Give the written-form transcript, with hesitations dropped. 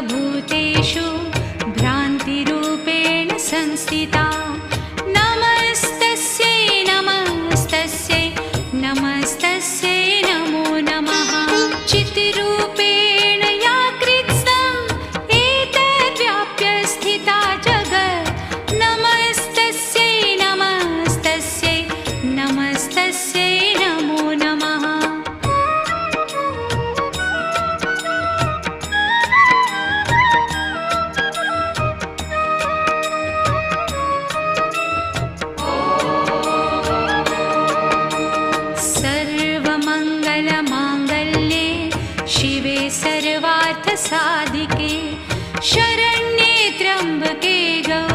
सर्वभूतेषु भ्रान्तिरूपेण संस्थिता। नमस्तस्यै नमस्तस्यै नमस्तस्यै नमो नमः। चित्रूपेण या कृत्स्नम् एतद्व्याप्य स्थिता जगत्। नमस्तस्यै नमस्तस्यै नमस्तस्यै नमो नमः। सर्वमङ्गलमाङ्गल्ये शिवे सर्वार्थसाधिके शरण्ये त्र्यम्बके गौरी